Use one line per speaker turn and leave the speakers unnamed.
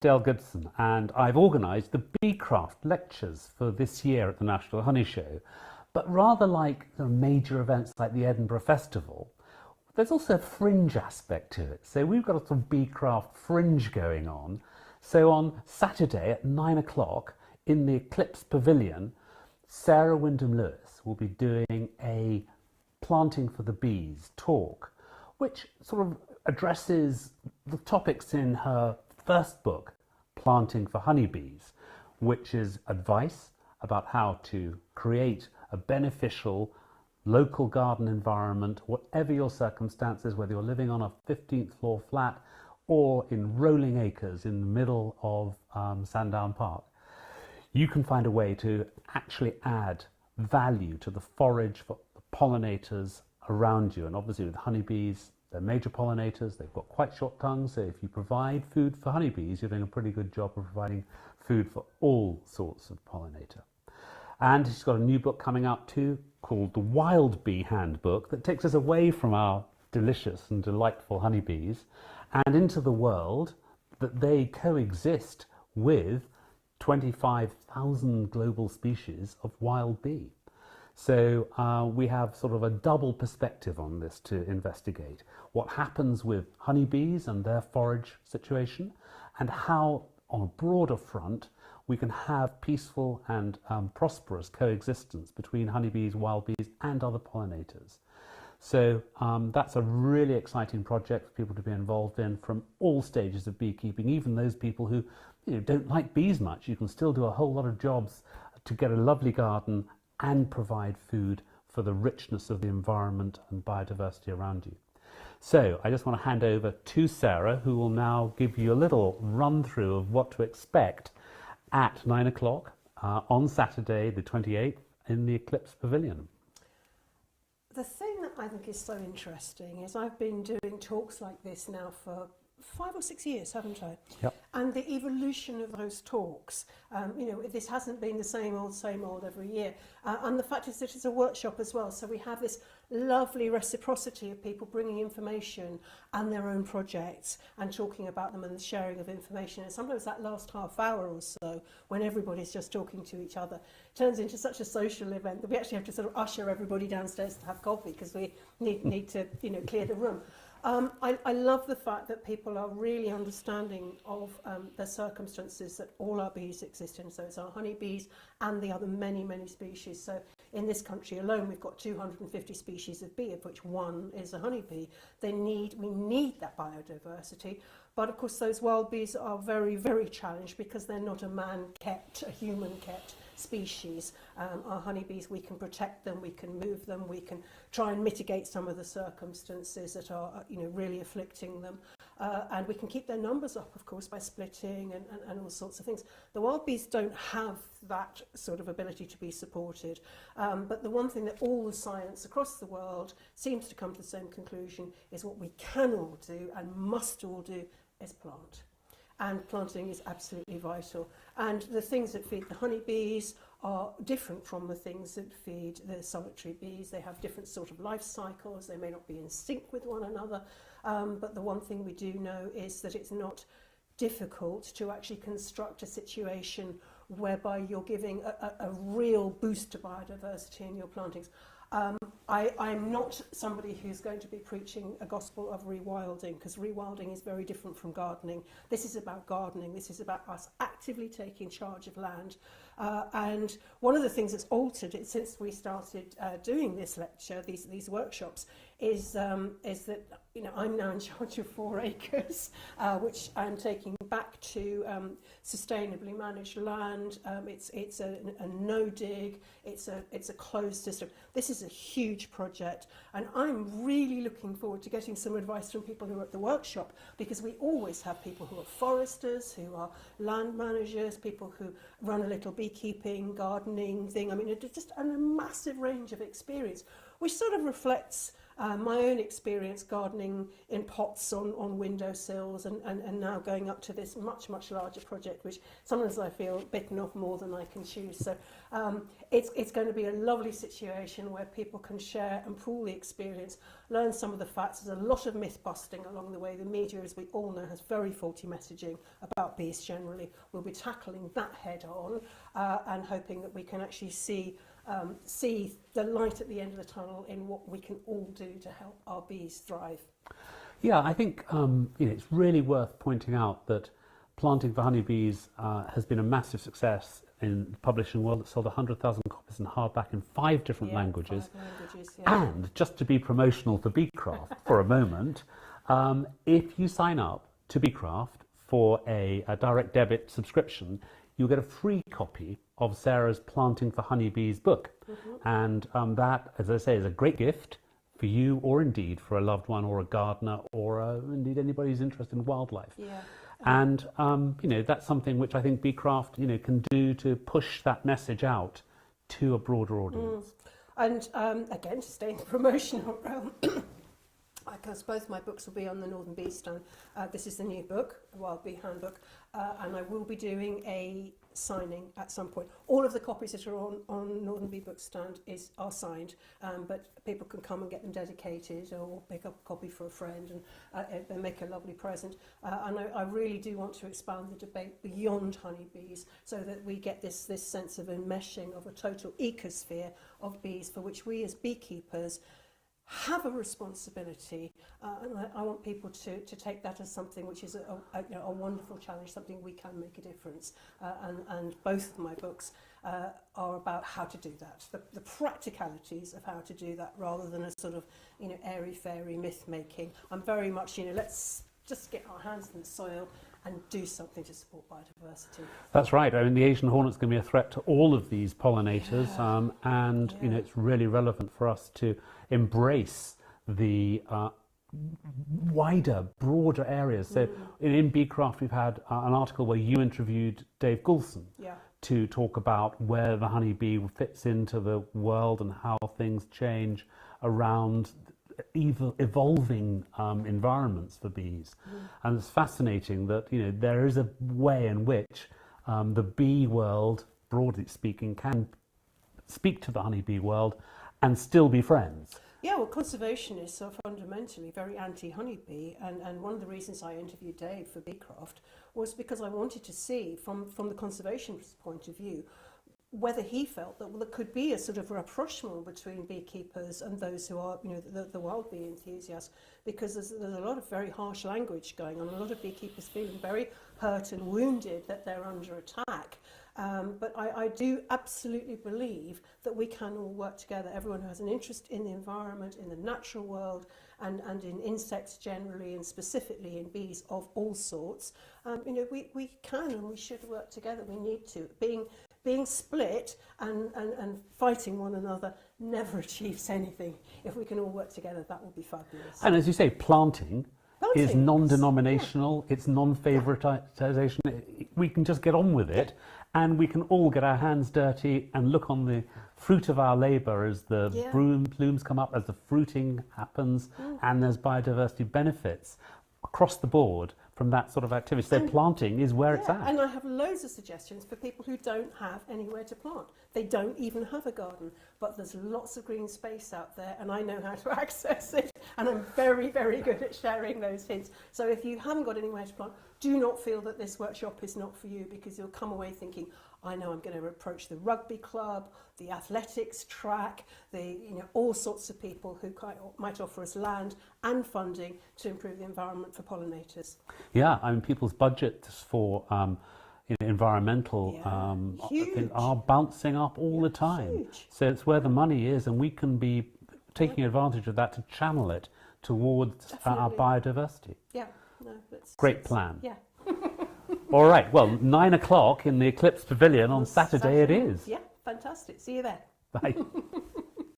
Dale Gibson, and I've organised the Beecraft lectures for this year at the National Honey Show. But rather like the major events like the Edinburgh Festival, there's also a fringe aspect to it. So we've got a sort of Beecraft fringe going on. So on Saturday at 9 o'clock in the Eclipse Pavilion, Sarah Wyndham Lewis will be doing a Planting for the Bees talk, which sort of addresses the topics in her first book, Planting for Honeybees, which is advice about how to create a beneficial local garden environment, whatever your circumstances, whether you're living on a 15th floor flat or in rolling acres in the middle of Sandown Park. You can find a way to actually add value to the forage for the pollinators around you. And obviously with honeybees, they're major pollinators, they've got quite short tongues, so if you provide food for honeybees, you're doing a pretty good job of providing food for all sorts of pollinator. And she's got a new book coming out too, called The Wild Bee Handbook, that takes us away from our delicious and delightful honeybees and into the world that they coexist with 25,000 global species of wild bee. So we have sort of a double perspective on this to investigate what happens with honeybees and their forage situation, and how on a broader front we can have peaceful and prosperous coexistence between honeybees, wild bees and other pollinators. So that's a really exciting project for people to be involved in from all stages of beekeeping, even those people who don't like bees much. You can still do a whole lot of jobs to get a lovely garden and provide food for the richness of the environment and biodiversity around you. So I just want to hand over to Sarah, who will now give you a little run through of what to expect at 9 o'clock on Saturday the 28th in the Eclipse Pavilion.
The thing that I think is so interesting is I've been doing talks like this now for 5 or 6 years, haven't I?
Yep.
And the evolution of those talks, this hasn't been the same old every year. And the fact is that it's a workshop as well. So we have this lovely reciprocity of people bringing information and their own projects and talking about them and the sharing of information. And sometimes that last half hour or so, when everybody's just talking to each other, turns into such a social event that we actually have to sort of usher everybody downstairs to have coffee because we need to clear the room. I love the fact that people are really understanding of the circumstances that all our bees exist in. So it's our honeybees and the other many, many species. So in this country alone, we've got 250 species of bee, of which one is a honeybee. We need that biodiversity. But of course, those wild bees are very, very challenged because they're not a man-kept, a human-kept species. Our honeybees, we can protect them, we can move them, we can try and mitigate some of the circumstances that are really afflicting them. And we can keep their numbers up, of course, by splitting and all sorts of things. The wild bees don't have that sort of ability to be supported. But the one thing that all the science across the world seems to come to the same conclusion is what we can all do and must all do is plant. And planting is absolutely vital. And the things that feed the honeybees are different from the things that feed the solitary bees. They have different sort of life cycles. They may not be in sync with one another. But the one thing we do know is that it's not difficult to actually construct a situation whereby you're giving a real boost to biodiversity in your plantings. I'm not somebody who's going to be preaching a gospel of rewilding, because rewilding is very different from gardening. This is about gardening. This is about us actively taking charge of land. And one of the things that's altered it since we started doing this lecture, these workshops, is that I'm now in charge of 4 acres, which I'm taking back to sustainably managed land. It's a no dig. It's a closed system. This is a huge project, and I'm really looking forward to getting some advice from people who are at the workshop, because we always have people who are foresters, who are land managers, people who run a little beekeeping, gardening thing. I mean, it's just a massive range of experience, which sort of reflects My own experience gardening in pots on windowsills and now going up to this much, much larger project, which sometimes I feel bitten off more than I can chew. So it's going to be a lovely situation where people can share and pool the experience, learn some of the facts. There's a lot of myth busting along the way. The media, as we all know, has very faulty messaging about bees generally. We'll be tackling that head on and hoping that we can actually see the light at the end of the tunnel in what we can all do to help our bees thrive.
Yeah, I think it's really worth pointing out that Planting for Honeybees has been a massive success in the publishing world. It sold 100,000 copies in hardback in 5 different languages.
5 languages, yeah.
And just to be promotional for Beecraft for a moment, if you sign up to Beecraft for a direct debit subscription, you'll get a free copy of Sarah's Planting for Honeybees book. And that, as I say, is a great gift for you, or indeed for a loved one or a gardener, or indeed anybody who's interested in wildlife.
Yeah.
And that's something which I think Beecraft can do to push that message out to a broader audience.
And again, to stay in the promotional realm, because both my books will be on the Northern Bee stand. This is the new book, a Wild Bee Handbook, and I will be doing a signing at some point. All of the copies that are on Northern Bee book stand are signed, but people can come and get them dedicated or pick up a copy for a friend and make a lovely present. And I really do want to expand the debate beyond honeybees so that we get this sense of enmeshing of a total ecosphere of bees for which we as beekeepers have a responsibility, and I want people to take that as something which is a wonderful challenge, something we can make a difference. And both of my books are about how to do that, the practicalities of how to do that, rather than a sort of airy-fairy myth-making. I'm very much let's just get our hands in the soil and do something to support biodiversity.
That's right. I mean, the Asian hornet's going to be a threat to all of these pollinators, and it's really relevant for us to embrace the wider, broader areas. So in Beecraft, we've had an article where you interviewed Dave Goulson to talk about where the honeybee fits into the world and how things change around evolving environments for bees. And it's fascinating that there is a way in which the bee world, broadly speaking, can speak to the honeybee world and still be friends.
Yeah, well, conservationists are fundamentally very anti-honeybee, and one of the reasons I interviewed Dave for Beecraft was because I wanted to see, from the conservationist point of view, whether he felt that there could be a sort of rapprochement between beekeepers and those who are, the wild bee enthusiasts, because there's a lot of very harsh language going on, a lot of beekeepers feeling very hurt and wounded that they're under attack. But I do absolutely believe that we can all work together. Everyone who has an interest in the environment, in the natural world, and in insects generally, and specifically in bees of all sorts, we can and we should work together. We need to. Being split and fighting one another never achieves anything. If we can all work together, that will be fabulous.
And as you say, planting is non-denominational, it's non-favoritization. We can just get on with it, and we can all get our hands dirty and look on the fruit of our labour as the plumes come up, as the fruiting happens, and there's biodiversity benefits across the board from that sort of activity. So planting is where it's at.
And I have loads of suggestions for people who don't have anywhere to plant. They don't even have a garden, but there's lots of green space out there, and I know how to access it, and I'm very, very good at sharing those hints. So if you haven't got anywhere to plant, do not feel that this workshop is not for you, because you'll come away thinking, I know I'm going to approach the rugby club, the athletics track, all sorts of people who might offer us land and funding to improve the environment for pollinators.
Yeah, I mean, people's budgets for environmental are bouncing up all the time.
Huge.
So it's where the money is, and we can be taking advantage of that to channel it towards our biodiversity.
Yeah, no, that's
great plan.
Yeah.
All right, well, 9 o'clock in the Eclipse Pavilion on Saturday it is.
Yeah, fantastic. See you there.
Bye.